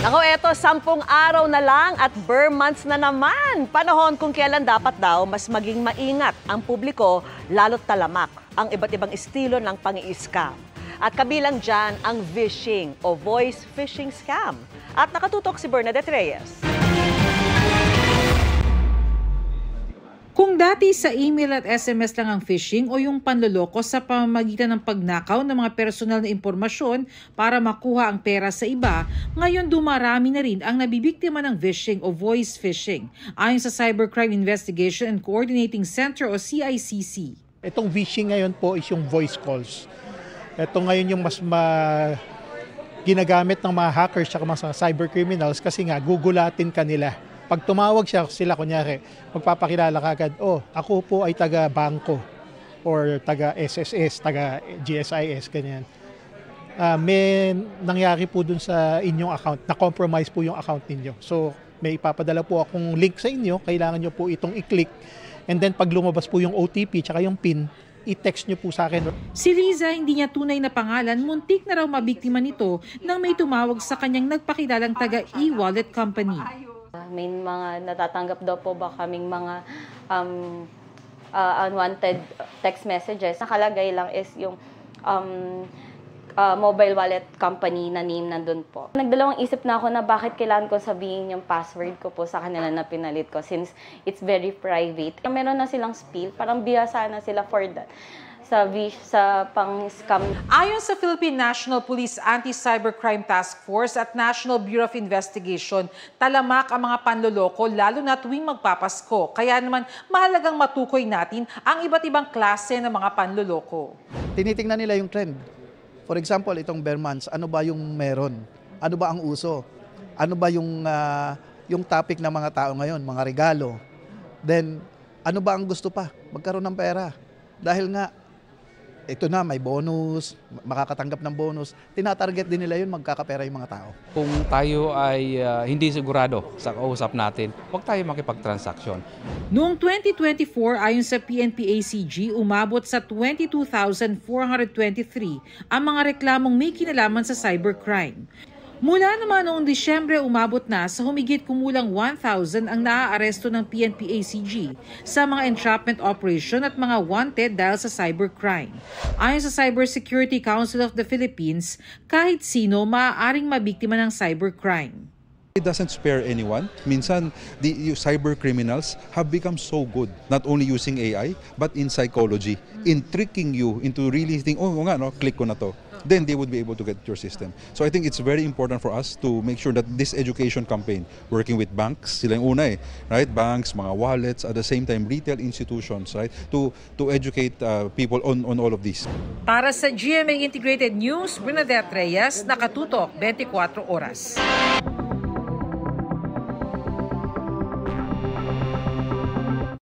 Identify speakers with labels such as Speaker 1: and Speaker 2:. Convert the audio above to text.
Speaker 1: Ako, eto, 10 araw na lang at Burr months na naman. Panahon kung kailan dapat daw mas maging maingat ang publiko, lalo't talamak ang iba't ibang estilo ng pang-i-scam. At kabilang dyan ang phishing o voice phishing scam. At nakatutok si Bernadette Reyes.
Speaker 2: Kung dati sa email at SMS lang ang phishing o yung panloloko sa pamamagitan ng pagnakaw ng mga personal na impormasyon para makuha ang pera sa iba, ngayon dumarami na rin ang nabibiktima ng phishing o voice phishing, ayon sa Cybercrime Investigation and Coordinating Center o CICC.
Speaker 3: Itong phishing ngayon po is yung voice calls. Ito ngayon yung mas ginagamit ng mga hackers at mga cybercriminals kasi nga gugulatin kanila. Pag tumawag sila, kunyari, magpapakilala ka agad, oh, ako po ay taga-bangko or taga-SSS, taga-GSIS, ganyan. May nangyari po dun sa inyong account, na-compromise po yung account ninyo. So, may ipapadala po akong link sa inyo, kailangan nyo po itong i-click. And then, pag lumabas po yung OTP tsaka yung PIN, i-text nyo po sa akin.
Speaker 2: Si Liza, hindi niya tunay na pangalan, muntik na raw mabiktima nito nang may tumawag sa kanyang nagpakilalang taga-e-wallet company.
Speaker 4: May mga natatanggap daw po ba kaming mga unwanted text messages. Nakalagay lang is yung mobile wallet company na name nandun po. Nagdalawang isip na ako na bakit kailangan ko sabihin yung password ko po sa kanila na pinalit ko since it's very private. Meron na silang spill, parang biyasa na sila for that. Sa pang-scam.
Speaker 2: Ayon sa Philippine National Police Anti-Cybercrime Task Force at National Bureau of Investigation, talamak ang mga panloloko lalo na tuwing magpapasko. Kaya naman mahalagang matukoy natin ang iba't ibang klase ng mga panloloko.
Speaker 5: Tinitingnan nila yung trend. For example, itong Burr months, ano ba yung meron? Ano ba ang uso? Ano ba yung topic ng mga tao ngayon? Mga regalo. Then, ano ba ang gusto pa? Magkaroon ng pera. Dahil nga, ito na, may bonus, makakatanggap ng bonus. Tinatarget din nila yun, magkakapera yung mga tao.
Speaker 6: Kung tayo ay hindi sigurado sa kausap natin, huwag tayo makipag-transaksyon.
Speaker 2: Noong 2024, ayon sa PNP-ACG, umabot sa 22,423 ang mga reklamong may kinalaman sa cybercrime. Mula naman noong Disyembre, umabot na sa humigit kumulang 1,000 ang naaaresto ng PNP-ACG sa mga entrapment operation at mga wanted dahil sa cybercrime. Ayon sa Cybersecurity Council of the Philippines, kahit sino maaaring mabiktima ng cybercrime.
Speaker 7: It doesn't spare anyone. Minsan, the cyber criminals have become so good, not only using AI, but in psychology, in tricking you into really thinking, oh nga, no, click ko na to. Then they would be able to get your system. So I think it's very important for us to make sure that this education campaign, working with banks, sila yung una right? Banks, mga wallets, at the same time retail institutions, right? To educate people on all of these.
Speaker 2: Para sa GMA Integrated News, Bernadette Reyes, nakatutok 24 oras.